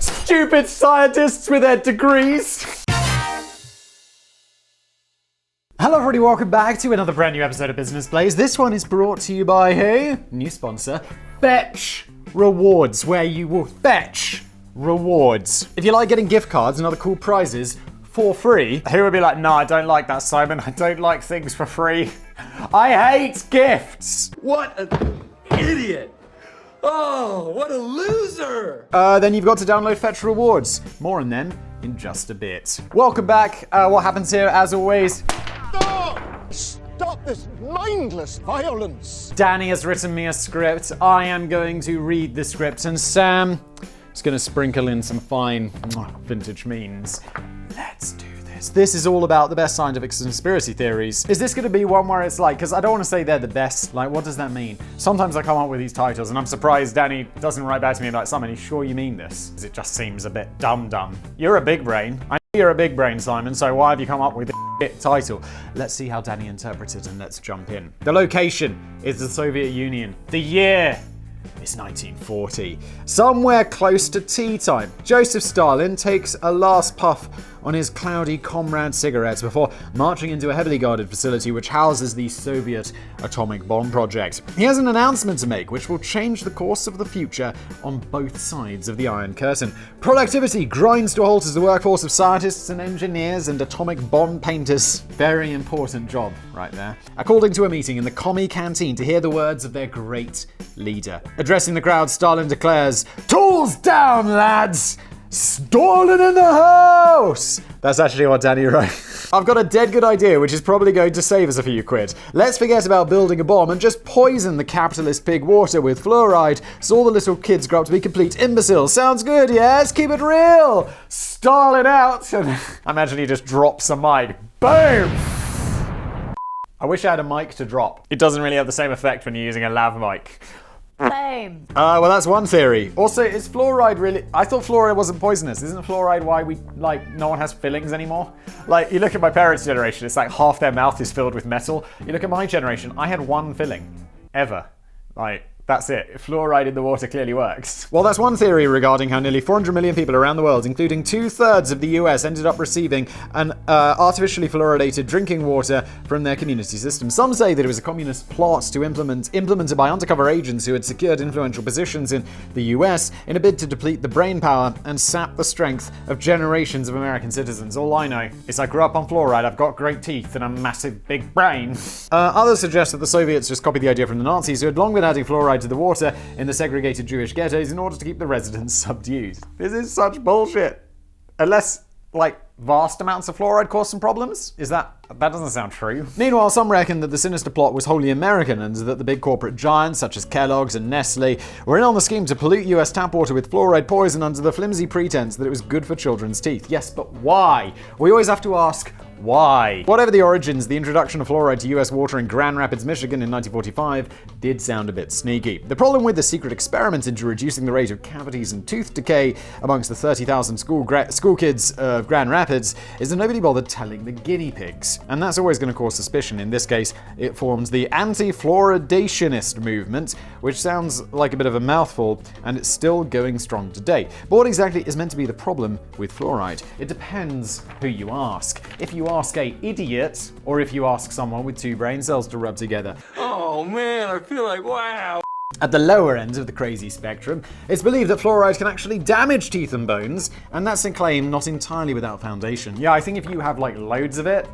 Stupid scientists with their degrees. Hello everybody, welcome back to another brand new episode of Business Blaze. This one is brought to you by, hey, new sponsor, Fetch Rewards, where you will fetch rewards. If you like getting gift cards and other cool prizes for free, who would be like, no, I don't like that, Simon. I don't like things for free. I hate gifts. What an idiot. Oh, what a loser! Then you've got to download Fetch Rewards. More on them in just a bit. Welcome back. What happens here, as always? Stop this mindless violence! Danny has written me a script. I am going to read the script, and Sam is going to sprinkle in some fine vintage memes. Let's do this. This is all about the best scientific conspiracy theories. Is this going to be one where it's like, because I don't want to say they're the best, like what does that mean? Sometimes I come up with these titles and I'm surprised Danny doesn't write back to me like, Simon, are you sure you mean this? Because it just seems a bit dumb. You're a big brain. I know you're a big brain, Simon, so why have you come up with a title? Let's see how Danny interprets it and let's jump in. The location is the Soviet Union. The year is 1940. Somewhere close to tea time, Joseph Stalin takes a last puff on his cloudy comrade cigarettes before marching into a heavily guarded facility which houses the Soviet atomic bomb project. He has an announcement to make which will change the course of the future on both sides of the Iron Curtain. Productivity grinds to a halt as the workforce of scientists and engineers and atomic bomb painters. Very important job right there. Are called into a meeting in the commie canteen to hear the words of their great leader. Addressing the crowd, Stalin declares, "Tools down, lads! Stalin in the house!" That's actually what Danny wrote. I've got a dead good idea which is probably going to save us a few quid. Let's forget about building a bomb and just poison the capitalist pig water with fluoride so all the little kids grow up to be complete imbeciles. Sounds good, yes? Keep it real! Stalin out! And I imagine he just drops a mic. Boom! I wish I had a mic to drop. It doesn't really have the same effect when you're using a lav mic. Same. Well, that's one theory. Also, is fluoride really... I thought fluoride wasn't poisonous. Isn't fluoride why we, no one has fillings anymore? Like, you look at my parents' generation, it's like half their mouth is filled with metal. You look at my generation, I had one filling. Ever. That's it. Fluoride in the water clearly works. Well, that's one theory regarding how nearly 400 million people around the world, including 2/3 of the US, ended up receiving an artificially fluoridated drinking water from their community system. Some say that it was a communist plot to implemented by undercover agents who had secured influential positions in the US in a bid to deplete the brain power and sap the strength of generations of American citizens. All I know is I grew up on fluoride, I've got great teeth, and a massive big brain. Others suggest that the Soviets just copied the idea from the Nazis, who had long been adding fluoride to the water in the segregated Jewish ghettos in order to keep the residents subdued. This is such bullshit. Unless, vast amounts of fluoride cause some problems? That doesn't sound true. Meanwhile, some reckon that the sinister plot was wholly American and that the big corporate giants such as Kellogg's and Nestle were in on the scheme to pollute US tap water with fluoride poison under the flimsy pretense that it was good for children's teeth. Yes, but why? We always have to ask, why? Whatever the origins, the introduction of fluoride to US water in Grand Rapids, Michigan in 1945 did sound a bit sneaky. The problem with the secret experiment into reducing the rate of cavities and tooth decay amongst the 30,000 school kids of Grand Rapids is that nobody bothered telling the guinea pigs. And that's always going to cause suspicion. In this case, it forms the Anti-fluoridationist movement, which sounds like a bit of a mouthful, and it's still going strong today. But what exactly is meant to be the problem with fluoride? It depends who you ask. If you ask a idiot, or if you ask someone with two brain cells to rub together. Oh man, I feel like, wow. At the lower end of the crazy spectrum, it's believed that fluoride can actually damage teeth and bones, and that's a claim not entirely without foundation. Yeah, I think if you have loads of it,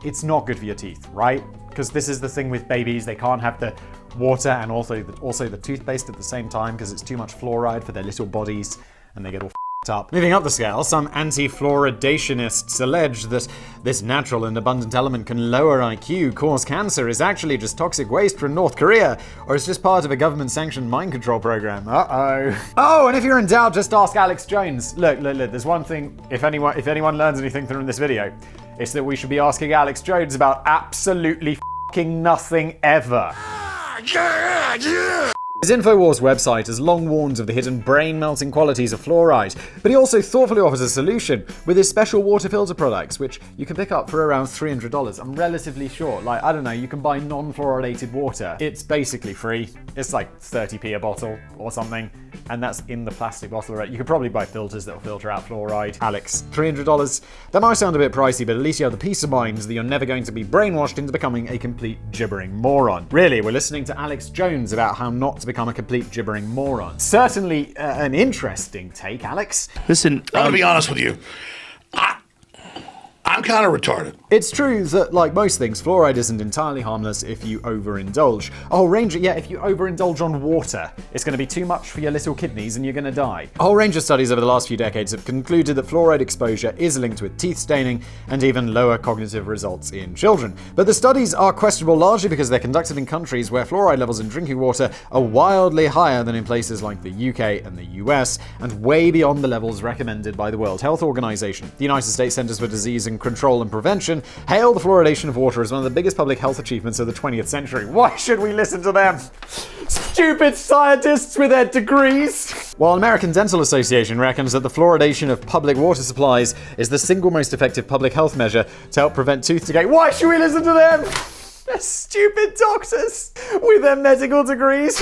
it's not good for your teeth, right? Because this is the thing with babies, they can't have the water and also the toothpaste at the same time because it's too much fluoride for their little bodies, and they get all up. Moving up the scale, some anti-fluoridationists allege that this natural and abundant element can lower IQ, cause cancer, is actually just toxic waste from North Korea, or it's just part of a government-sanctioned mind control program. Oh, and if you're in doubt, just ask Alex Jones. Look, there's one thing, if anyone learns anything from this video, it's that we should be asking Alex Jones about absolutely f***ing nothing ever. His InfoWars website has long warned of the hidden brain-melting qualities of fluoride, but he also thoughtfully offers a solution with his special water filter products, which you can pick up for around $300. I'm relatively sure. Like, I don't know, you can buy non-fluoridated water. It's basically free. It's like 30p a bottle or something, and that's in the plastic bottle already. You could probably buy filters that will filter out fluoride. Alex, $300? That might sound a bit pricey, but at least you have the peace of mind that you're never going to be brainwashed into becoming a complete gibbering moron. Really, we're listening to Alex Jones about how not to become a complete gibbering moron. Certainly an interesting take, Alex. Listen, I'm gonna be honest with you. I'm kind of retarded. It's true that, like most things, fluoride isn't entirely harmless if you overindulge. A whole range of, if you overindulge on water, it's going to be too much for your little kidneys and you're going to die. A whole range of studies over the last few decades have concluded that fluoride exposure is linked with teeth staining and even lower cognitive results in children. But the studies are questionable largely because they're conducted in countries where fluoride levels in drinking water are wildly higher than in places like the UK and the US, and way beyond the levels recommended by the World Health Organization. The United States Centers for Disease Control and Prevention hail the fluoridation of water as one of the biggest public health achievements of the 20th century. Why should we listen to them? Stupid scientists with their degrees! While American Dental Association reckons that the fluoridation of public water supplies is the single most effective public health measure to help prevent tooth decay. Why should we listen to them? They're stupid doctors with their medical degrees.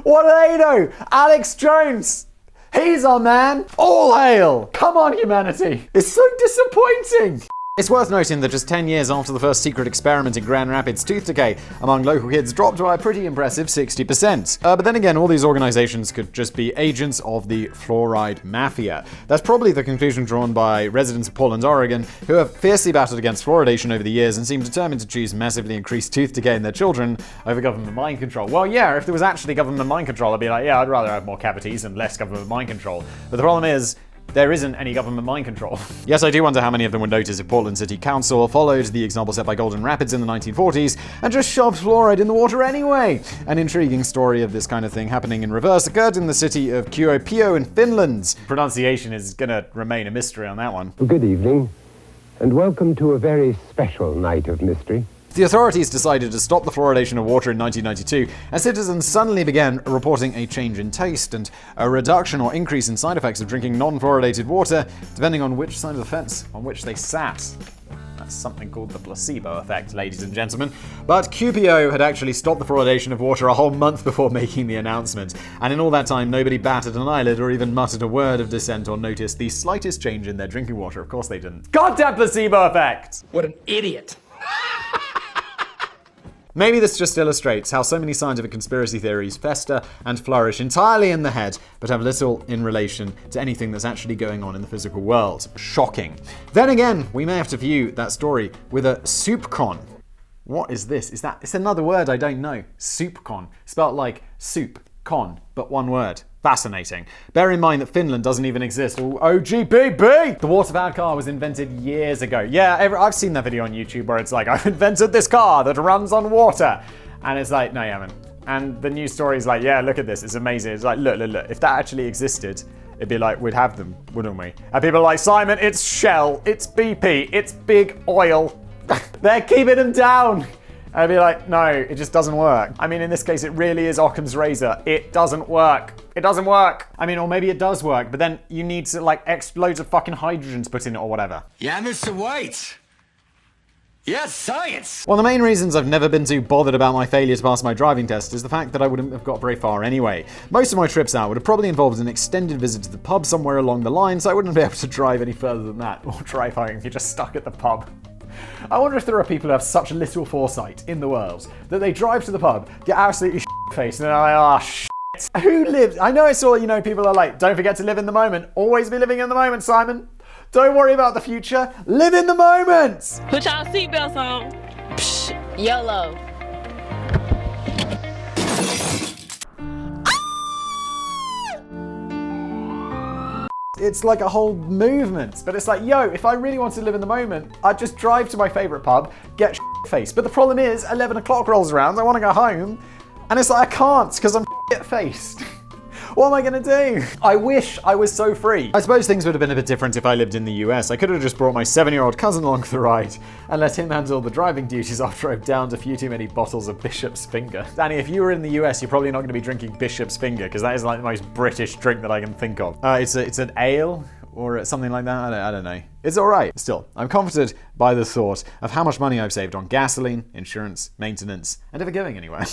What do they know? Alex Jones! He's our man! All hail! Come on, humanity! It's so disappointing! It's worth noting that just 10 years after the first secret experiment in Grand Rapids, tooth decay among local kids dropped by a pretty impressive 60%. But then again, all these organizations could just be agents of the fluoride mafia. That's probably the conclusion drawn by residents of Portland, Oregon, who have fiercely battled against fluoridation over the years and seem determined to choose massively increased tooth decay in their children over government mind control. Well, yeah, if there was actually government mind control, I'd be like, yeah, I'd rather have more cavities and less government mind control. But the problem is, there isn't any government mind control. Yes, I do wonder how many of them would notice if Portland City Council followed the example set by Golden Rapids in the 1940s and just shoved fluoride in the water anyway. An intriguing story of this kind of thing happening in reverse occurred in the city of Kuopio in Finland. Pronunciation is gonna remain a mystery on that one. Good evening, and welcome to a very special night of mystery. The authorities decided to stop the fluoridation of water in 1992, and citizens suddenly began reporting a change in taste and a reduction or increase in side effects of drinking non-fluoridated water, depending on which side of the fence on which they sat. That's something called the placebo effect, ladies and gentlemen. But Kuopio had actually stopped the fluoridation of water a whole month before making the announcement, and in all that time, nobody batted an eyelid or even muttered a word of dissent or noticed the slightest change in their drinking water. Of course they didn't. Goddamn placebo effect! What an idiot. Maybe this just illustrates how so many scientific conspiracy theories fester and flourish entirely in the head, but have little in relation to anything that's actually going on in the physical world. Shocking. Then again, we may have to view that story with a soupcon. What is this? It's another word I don't know. Soupcon. Spelled like soup, con, but one word. Fascinating. Bear in mind that Finland doesn't even exist. OGBB! The water-powered car was invented years ago. Yeah, I've seen that video on YouTube where it's like, I've invented this car that runs on water. And it's like, no, you haven't. And the news story is like, yeah, look at this. It's amazing. It's like, look. If that actually existed, it'd be like, we'd have them, wouldn't we? And people are like, Simon, it's Shell, it's BP, it's big oil. They're keeping them down. I'd be like, no, it just doesn't work. I mean, in this case, it really is Occam's razor. It doesn't work. It doesn't work. I mean, or maybe it does work, but then you need to, like, loads of fucking hydrogens put in it or whatever. Yeah, Mr. White. Yes, science. One of the main reasons I've never been too bothered about my failure to pass my driving test is the fact that I wouldn't have got very far anyway. Most of my trips out would have probably involved an extended visit to the pub somewhere along the line, so I wouldn't be able to drive any further than that, or drive home if you're just stuck at the pub. I wonder if there are people who have such little foresight in the world that they drive to the pub, get absolutely shit-faced, and they're like, oh, shit. Who lives? I know it's all, people are like, don't forget to live in the moment. Always be living in the moment, Simon. Don't worry about the future. Live in the moment! Put y'all seatbelts on. Psh, YOLO. It's like a whole movement, but it's like, yo, if I really wanted to live in the moment, I'd just drive to my favorite pub, get shit-faced. But the problem is, 11 o'clock rolls around, I want to go home, and it's like, I can't, because I'm shit-faced. What am I gonna do? I wish I was so free. I suppose things would have been a bit different if I lived in the US. I could have just brought my 7-year-old cousin along for the ride and let him handle the driving duties after I've downed a few too many bottles of Bishop's Finger. Danny, if you were in the US, you're probably not gonna be drinking Bishop's Finger, because that is like the most British drink that I can think of. It's an ale or something like that. I don't know. It's alright. Still, I'm comforted by the thought of how much money I've saved on gasoline, insurance, maintenance, and ever going anywhere.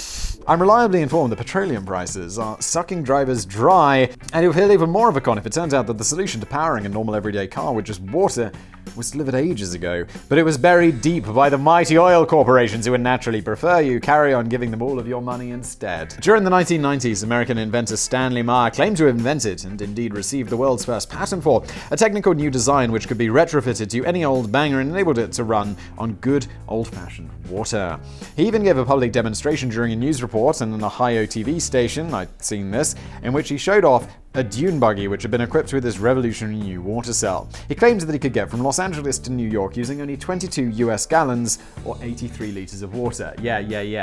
I'm reliably informed that petroleum prices are sucking drivers dry, and you'll feel even more of a con if it turns out that the solution to powering a normal everyday car with just water was delivered ages ago. But it was buried deep by the mighty oil corporations who would naturally prefer you carry on giving them all of your money instead. During the 1990s, American inventor Stanley Meyer claimed to have invented, and indeed received the world's first patent for, a technical new design which could be retrofitted to any old banger and enabled it to run on good old-fashioned water. He even gave a public demonstration during a news report and an Ohio TV station, I'd seen this, in which he showed off a dune buggy which had been equipped with this revolutionary new water cell. He claimed that he could get from Los Angeles to New York using only 22 US gallons or 83 liters of water. Yeah,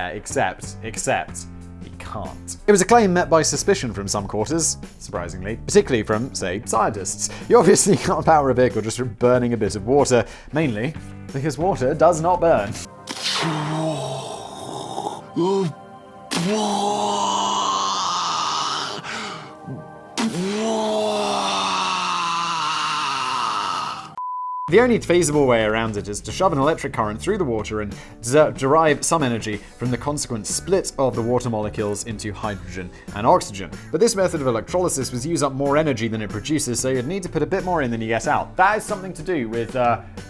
except he can't. It was a claim met by suspicion from some quarters, surprisingly, particularly from, say, scientists. You obviously can't power a vehicle just from burning a bit of water, mainly because water does not burn. The only feasible way around it is to shove an electric current through the water and derive some energy from the consequent split of the water molecules into hydrogen and oxygen. But this method of electrolysis was use up more energy than it produces, so you'd need to put a bit more in than you get out. That is something to do with,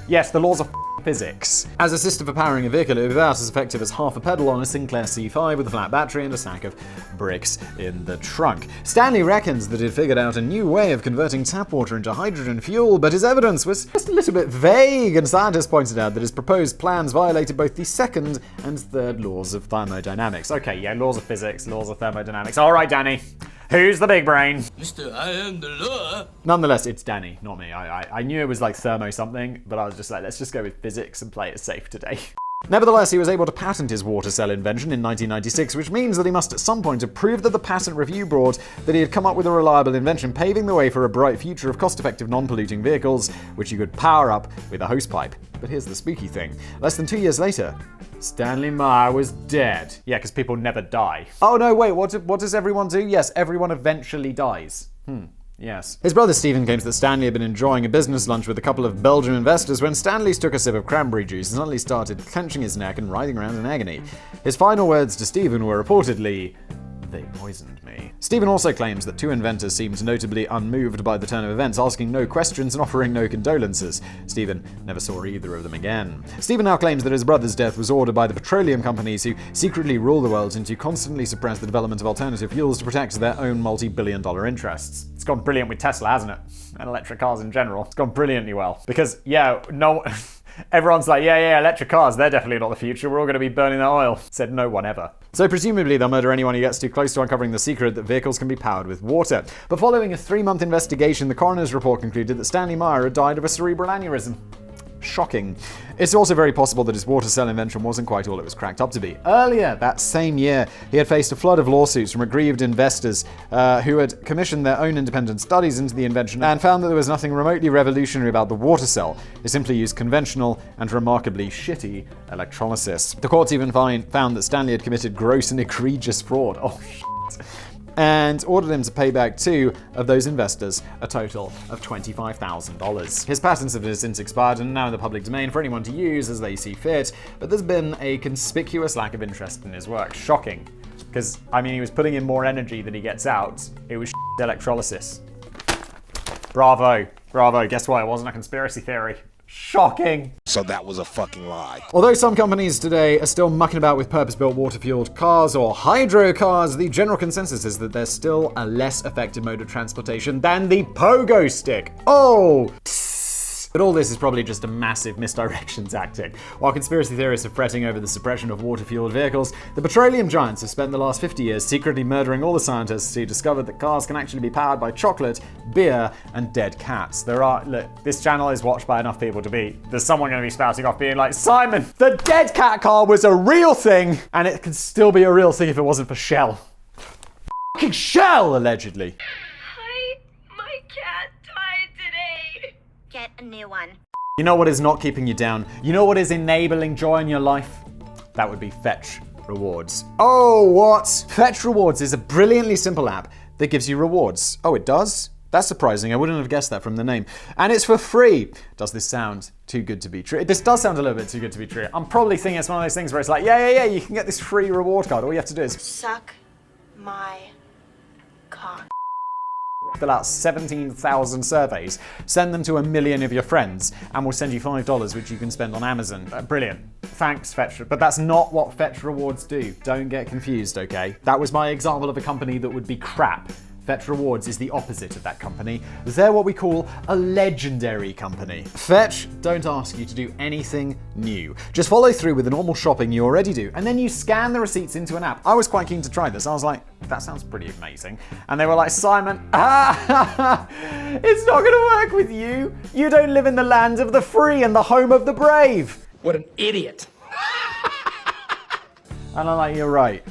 yes, the laws of physics. As a system for powering a vehicle, it would be about as effective as half a pedal on a Sinclair C5 with a flat battery and a sack of bricks in the trunk. Stanley reckons that he'd figured out a new way of converting tap water into hydrogen fuel, but his evidence was just a little bit vague, and scientists pointed out that his proposed plans violated both the second and third laws of thermodynamics. Okay, yeah, laws of physics, laws of thermodynamics. All right, Danny. Who's the big brain? Mr. I am the law. Nonetheless, it's Danny, not me. I knew it was like thermo something, but I was just like, let's just go with physics and play it safe today. Nevertheless, he was able to patent his water cell invention in 1996, which means that he must at some point have proved that the patent review board that he had come up with a reliable invention, paving the way for a bright future of cost-effective, non-polluting vehicles, which you could power up with a hosepipe. But here's the spooky thing. Less than 2 years later, Stanley Meyer was dead. Yeah, because people never die. Oh no, wait, what does everyone do? Yes, everyone eventually dies. Yes. His brother Stephen claims that Stanley had been enjoying a business lunch with a couple of Belgian investors when Stanley took a sip of cranberry juice and suddenly started clenching his neck and writhing around in agony. His final words to Stephen were reportedly, "They poisoned me." Stephen also claims that two inventors seemed notably unmoved by the turn of events, asking no questions and offering no condolences. Stephen never saw either of them again. Stephen now claims that his brother's death was ordered by the petroleum companies who secretly rule the world and to constantly suppress the development of alternative fuels to protect their own multi-billion-dollar interests. It's gone brilliant with Tesla, hasn't it? And electric cars in general. It's gone brilliantly well. Because, yeah, no... Everyone's like, yeah, electric cars, they're definitely not the future. We're all going to be burning that oil. Said no one ever. So presumably they'll murder anyone who gets too close to uncovering the secret that vehicles can be powered with water. But following a 3-month investigation, the coroner's report concluded that Stanley Meyer had died of a cerebral aneurysm. Shocking. It's also very possible that his water cell invention wasn't quite all it was cracked up to be. Earlier that same year, he had faced a flood of lawsuits from aggrieved investors who had commissioned their own independent studies into the invention and found that there was nothing remotely revolutionary about the water cell. It simply used conventional and remarkably shitty electrolysis. The courts even found that Stanley had committed gross and egregious fraud. Oh, shit. And ordered him to pay back 2 of those investors a total of $25,000. His patents have since expired and are now in the public domain for anyone to use as they see fit, but there's been a conspicuous lack of interest in his work. Shocking. Because, I mean, he was putting in more energy than he gets out. It was electrolysis. Bravo. Guess what? It wasn't a conspiracy theory. Shocking. So that was a fucking lie. Although some companies today are still mucking about with purpose-built water-fueled cars or hydro cars, the general consensus is that there's still a less effective mode of transportation than the pogo stick. Oh! But all this is probably just a massive misdirection tactic. While conspiracy theorists are fretting over the suppression of water-fueled vehicles, the petroleum giants have spent the last 50 years secretly murdering all the scientists who discovered that cars can actually be powered by chocolate, beer, and dead cats. Look, this channel is watched by enough people to be, there's someone going to be spouting off being like, Simon, the dead cat car was a real thing, and it can still be a real thing if it wasn't for Shell. fucking shell, allegedly. Hi, my cat died today. Get a new one. You know what is not keeping you down? You know what is enabling joy in your life? That would be Fetch Rewards. Oh, what? Fetch Rewards is a brilliantly simple app that gives you rewards. Oh, it does? That's surprising. I wouldn't have guessed that from the name. And it's for free. Does this sound too good to be true? This does sound a little bit too good to be true. I'm probably thinking it's one of those things where it's like, yeah, you can get this free reward card. All you have to do is Suck my cock. fill out 17,000 surveys, send them to 1 million of your friends, and we'll send you $5, which you can spend on Amazon. Brilliant. Thanks, Fetch. But that's not what Fetch Rewards do. Don't get confused, okay? That was my example of a company that would be crap. Fetch Rewards is the opposite of that company. They're what we call a legendary company. Fetch don't ask you to do anything new. Just follow through with the normal shopping you already do, and then you scan the receipts into an app. I was quite keen to try this. I was like, that sounds pretty amazing. And they were like, Simon, it's not gonna work with you. You don't live in the land of the free and the home of the brave. What an idiot. And I'm like, you're right.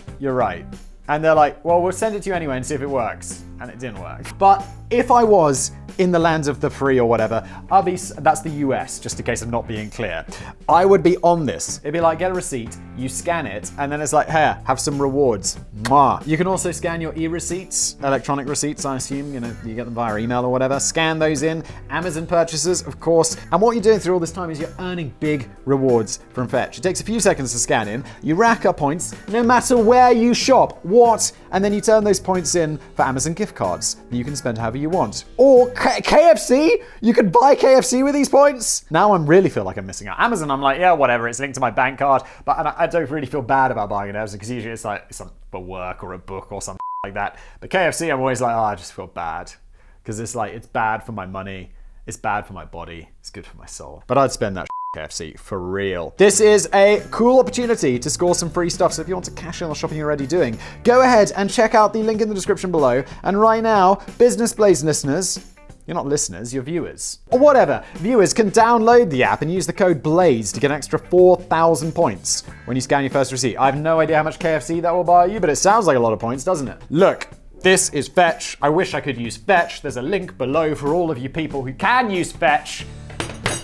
And they're like, well, we'll send it to you anyway and see if it works. And it didn't work. But if I was in the lands of the free or whatever, that's the US, just in case I'm not being clear, I would be on this. It'd be like, get a receipt, you scan it, and then it's like, here, have some rewards. Mwah. You can also scan your e-receipts, electronic receipts, I assume, you get them via email or whatever. Scan those in. Amazon purchases, of course. And what you're doing through all this time is you're earning big rewards from Fetch. It takes a few seconds to scan in. You rack up points no matter where you shop. What? And then you turn those points in for Amazon gift cards that you can spend however you want. Or KFC? You can buy KFC with these points? Now I really feel like I'm missing out. Amazon, I'm like, yeah, whatever, it's linked to my bank card, but I don't really feel bad about buying it Amazon because usually it's like it's for work or a book or something like that. But KFC, I'm always like, I just feel bad because it's like, it's bad for my money, it's bad for my body, it's good for my soul. But I'd spend that KFC for real. This is a cool opportunity to score some free stuff, so if you want to cash in on the shopping you're already doing, go ahead and check out the link in the description below. And right now, Business Blaze listeners, you're not listeners, you're viewers. Or whatever, viewers can download the app and use the code BLAZE to get an extra 4,000 points when you scan your first receipt. I have no idea how much KFC that will buy you, but it sounds like a lot of points, doesn't it? Look, this is Fetch. I wish I could use Fetch. There's a link below for all of you people who can use Fetch.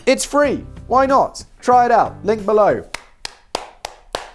It's free. Why not? Try it out. Link below.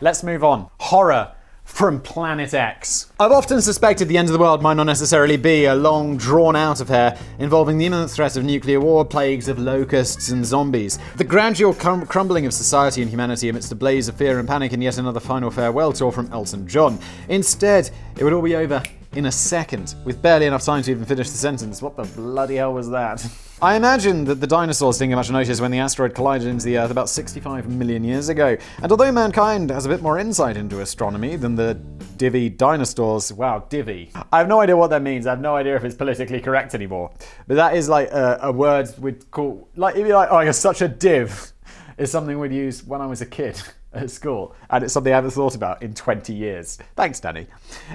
Let's move on. Horror from Planet X. I've often suspected the end of the world might not necessarily be a long, drawn-out affair involving the imminent threat of nuclear war, plagues of locusts and zombies. The gradual crumbling of society and humanity amidst a blaze of fear and panic, and yet another final farewell tour from Elton John. Instead, it would all be over in a second, with barely enough time to even finish the sentence. What the bloody hell was that? I imagine that the dinosaurs didn't get much notice when the asteroid collided into the Earth about 65 million years ago. And although mankind has a bit more insight into astronomy than the divvy dinosaurs, wow, divvy. I have no idea what that means. I have no idea if it's politically correct anymore. But that is like a word we'd call, like, it'd be like, oh, you're such a div, is something we'd use when I was a kid at school. And it's something I haven't thought about in 20 years. Thanks, Danny.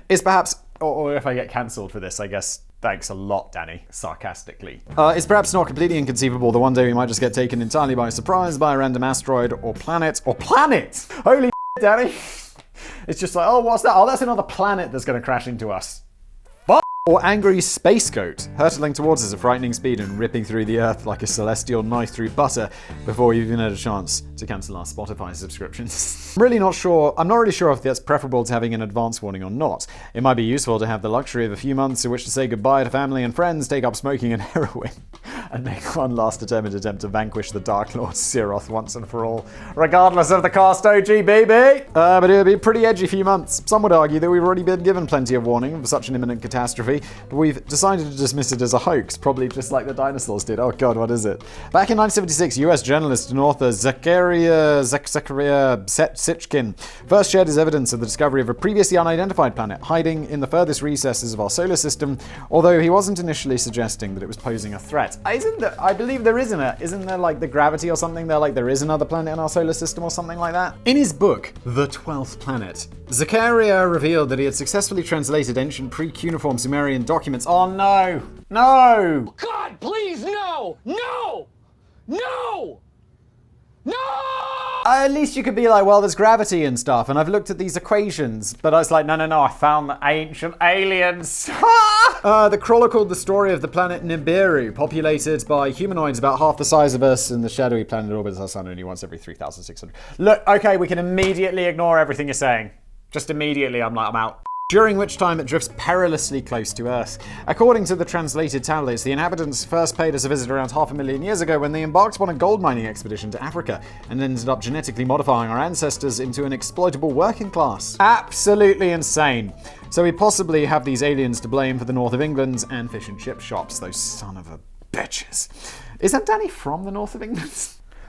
It's perhaps, or if I get cancelled for this, I guess, thanks a lot, Danny, sarcastically. It's perhaps not completely inconceivable that one day we might just get taken entirely by surprise by a random asteroid or planet. Holy shit, Danny. It's just like, oh, what's that? Oh, that's another planet that's going to crash into us. Or angry space goat, hurtling towards us at frightening speed and ripping through the earth like a celestial knife through butter before you've even had a chance to cancel our Spotify subscriptions. I'm not really sure if that's preferable to having an advance warning or not. It might be useful to have the luxury of a few months in which to say goodbye to family and friends, take up smoking and heroin, and make one last determined attempt to vanquish the Dark Lord Siroth once and for all, regardless of the cast OG, baby! But it would be a pretty edgy few months. Some would argue that we've already been given plenty of warning of such an imminent catastrophe, but we've decided to dismiss it as a hoax, probably just like the dinosaurs did. Oh god, what is it? Back in 1976, US journalist and author Zachariah Sitchkin first shared his evidence of the discovery of a previously unidentified planet hiding in the furthest recesses of our solar system, although he wasn't initially suggesting that it was posing a threat. I believe there isn't there like the gravity or something there, like there is another planet in our solar system or something like that? In his book, The 12th Planet, Zachariah revealed that he had successfully translated ancient pre-cuneiform Sumerian documents. Oh no! No! God, please, no! No! No! No! At least you could be like, well, there's gravity and stuff, and I've looked at these equations, but I was like, no, I found the ancient aliens. The chronicled the story of the planet Nibiru, populated by humanoids about half the size of us, and the shadowy planet orbits our sun only once every 3,600. Look, okay, we can immediately ignore everything you're saying. Just immediately, I'm out. During which time it drifts perilously close to Earth. According to the translated tablets, the inhabitants first paid us a visit around 500,000 years ago when they embarked upon a gold mining expedition to Africa and ended up genetically modifying our ancestors into an exploitable working class. Absolutely insane. So we possibly have these aliens to blame for the north of England and fish and chip shops, those son of a bitches. Isn't Danny from the north of England?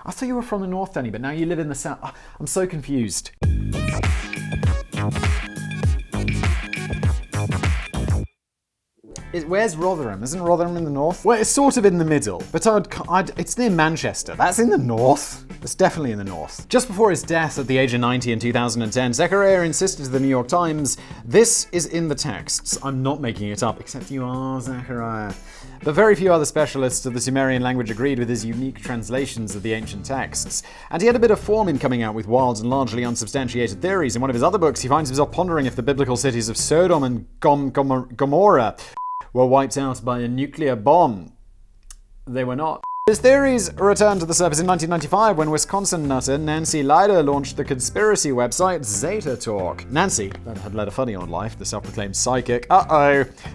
I thought you were from the north, Danny, but now you live in the south. Oh, I'm so confused. Where's Rotherham? Isn't Rotherham in the north? Well, it's sort of in the middle, but it's near Manchester. That's in the north. It's definitely in the north. Just before his death at the age of 90 in 2010, Zechariah insisted to the New York Times, "This is in the texts. I'm not making it up, except you are, Zechariah." But very few other specialists of the Sumerian language agreed with his unique translations of the ancient texts. And he had a bit of form in coming out with wild and largely unsubstantiated theories. In one of his other books, he finds himself pondering if the biblical cities of Sodom and Gomorrah were wiped out by a nuclear bomb. They were not. His theories returned to the surface in 1995 when Wisconsin nutter Nancy Leider launched the conspiracy website Zeta Talk. Nancy, that had led a funny old life, the self-proclaimed psychic,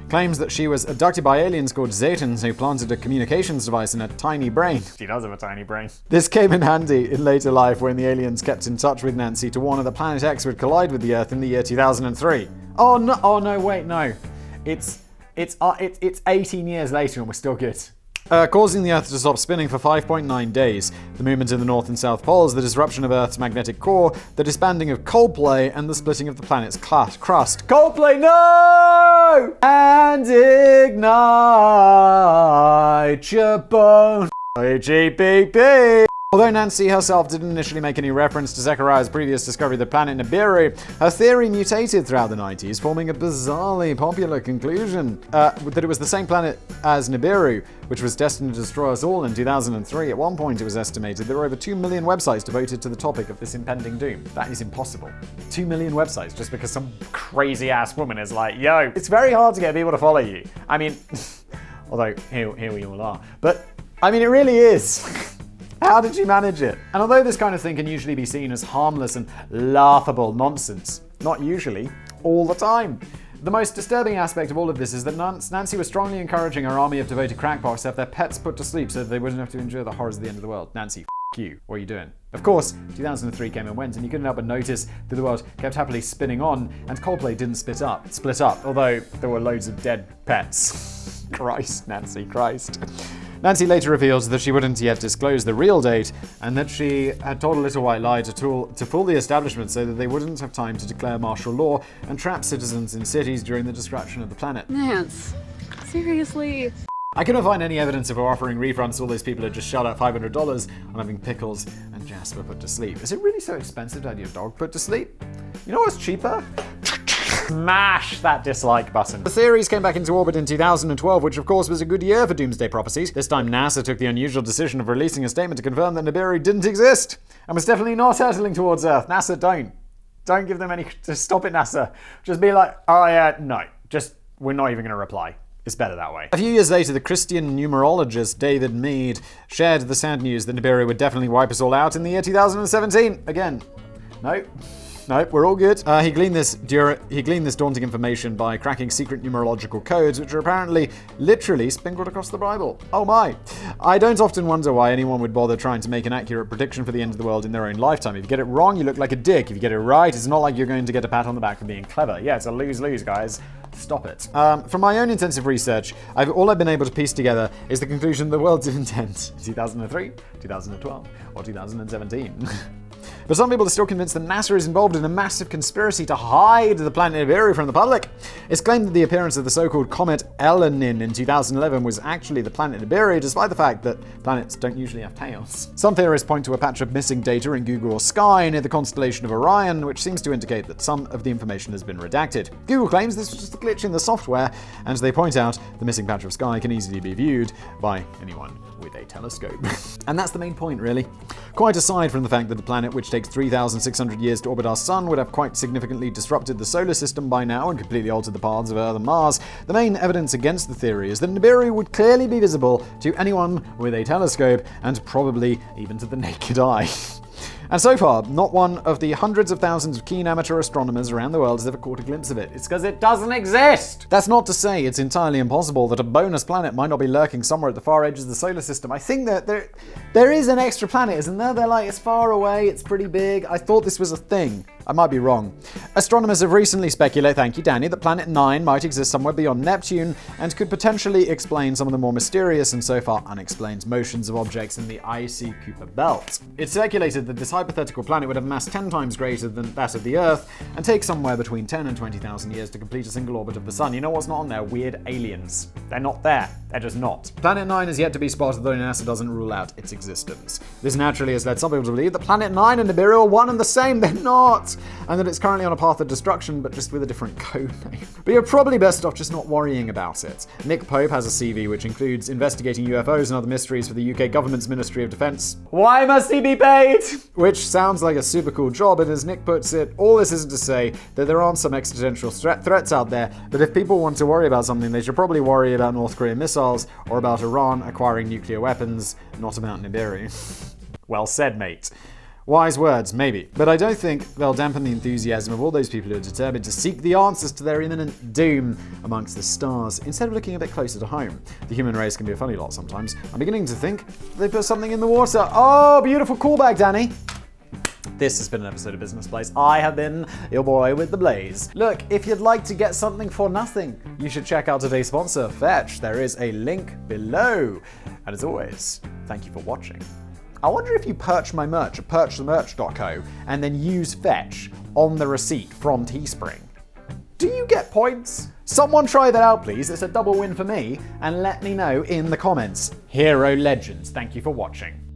claims that she was abducted by aliens called Zetans who planted a communications device in a tiny brain. She does have a tiny brain. This came in handy in later life when the aliens kept in touch with Nancy to warn her that Planet X would collide with the Earth in the year 2003. Oh no, wait, no. It's 18 years later and we're still good. Causing the Earth to stop spinning for 5.9 days. The movement in the North and South Poles, the disruption of Earth's magnetic core, the disbanding of Coldplay, and the splitting of the planet's crust. Coldplay, no! And ignite your bone. IGBP. Although Nancy herself didn't initially make any reference to Zechariah's previous discovery of the planet Nibiru, her theory mutated throughout the 90s, forming a bizarrely popular conclusion that it was the same planet as Nibiru, which was destined to destroy us all in 2003. At one point, it was estimated there were over 2 million websites devoted to the topic of this impending doom. That is impossible. 2 million websites just because some crazy-ass woman is like, yo, it's very hard to get people to follow you. I mean, although here we all are. But, I mean, it really is. How did you manage it? And although this kind of thing can usually be seen as harmless and laughable nonsense, not usually, all the time. The most disturbing aspect of all of this is that Nancy was strongly encouraging her army of devoted crackpots to have their pets put to sleep so that they wouldn't have to endure the horrors of the end of the world. Nancy, f*** you. What are you doing? Of course, 2003 came and went, and you couldn't help but notice that the world kept happily spinning on, and Coldplay didn't split up, although there were loads of dead pets. Christ, Nancy, Christ. Nancy later revealed that she wouldn't yet disclose the real date, and that she had told a little white lie to fool the establishment so that they wouldn't have time to declare martial law and trap citizens in cities during the destruction of the planet. Nance, seriously? I couldn't find any evidence of her offering refunds to all those people who had just shelled out $500 on having Pickles and Jasper put to sleep. Is it really so expensive to have your dog put to sleep? You know what's cheaper? Smash that dislike button. The theories came back into orbit in 2012, which of course was a good year for doomsday prophecies. This time NASA took the unusual decision of releasing a statement to confirm that Nibiru didn't exist and was definitely not hurtling towards Earth. NASA, don't give them any, just stop it, NASA. Just be like, oh yeah, no, just, we're not even gonna reply. It's better that way. A few years later, the Christian numerologist David Mead shared the sad news that Nibiru would definitely wipe us all out in the year 2017. Again, Nope, we're all good. He gleaned this daunting information by cracking secret numerological codes, which are apparently literally sprinkled across the Bible. Oh my. I don't often wonder why anyone would bother trying to make an accurate prediction for the end of the world in their own lifetime. If you get it wrong, you look like a dick. If you get it right, it's not like you're going to get a pat on the back for being clever. Yeah, it's a lose-lose, guys. Stop it. From my own intensive research, all I've been able to piece together is the conclusion the world didn't end in 2003, 2012, or 2017. But some people are still convinced that NASA is involved in a massive conspiracy to hide the planet Nibiru from the public. It's claimed that the appearance of the so-called comet Elenin in 2011 was actually the planet Nibiru, despite the fact that planets don't usually have tails. Some theorists point to a patch of missing data in Google's sky near the constellation of Orion, which seems to indicate that some of the information has been redacted. Google claims this was just a glitch in the software, and they point out the missing patch of sky can easily be viewed by anyone with a telescope. And that's the main point, really. Quite aside from the fact that the planet, which takes 3,600 years to orbit our sun, would have quite significantly disrupted the solar system by now and completely altered the paths of Earth and Mars, the main evidence against the theory is that Nibiru would clearly be visible to anyone with a telescope, and probably even to the naked eye. And so far, not one of the hundreds of thousands of keen amateur astronomers around the world has ever caught a glimpse of it. It's because it doesn't exist! That's not to say it's entirely impossible that a bonus planet might not be lurking somewhere at the far edges of the solar system. I think that there is an extra planet, isn't there? They're like, it's far away, it's pretty big. I thought this was a thing. I might be wrong. Astronomers have recently speculated, thank you Danny, that planet 9 might exist somewhere beyond Neptune and could potentially explain some of the more mysterious and so far unexplained motions of objects in the icy Kuiper belt. It's speculated that this hypothetical planet would have a mass 10 times greater than that of the Earth and take somewhere between 10 and 20,000 years to complete a single orbit of the Sun. You know what's not on there? Weird aliens. They're not there. They're just not. Planet 9 is yet to be spotted, though NASA doesn't rule out its existence. This naturally has led some people to believe that Planet 9 and Nibiru are one and the same. They're not! And that it's currently on a path of destruction, but just with a different code name. But you're probably best off just not worrying about it. Nick Pope has a CV which includes investigating UFOs and other mysteries for the UK government's Ministry of Defence. Why must he be paid? Which sounds like a super cool job, and as Nick puts it, all this isn't to say that there aren't some existential threats out there, but if people want to worry about something, they should probably worry about North Korean missiles or about Iran acquiring nuclear weapons, not about Nibiru. Well said, mate. Wise words, maybe. But I don't think they'll dampen the enthusiasm of all those people who are determined to seek the answers to their imminent doom amongst the stars, instead of looking a bit closer to home. The human race can be a funny lot sometimes. I'm beginning to think they put something in the water. Oh, beautiful callback, Danny. This has been an episode of Business Blaze. I have been your boy with the blaze. Look, if you'd like to get something for nothing, you should check out today's sponsor, Fetch. There is a link below. And as always, thank you for watching. I wonder if you perch my merch at perchthemerch.co and then use Fetch on the receipt from Teespring. Do you get points? Someone try that out, please. It's a double win for me. And let me know in the comments. Hero Legends, thank you for watching.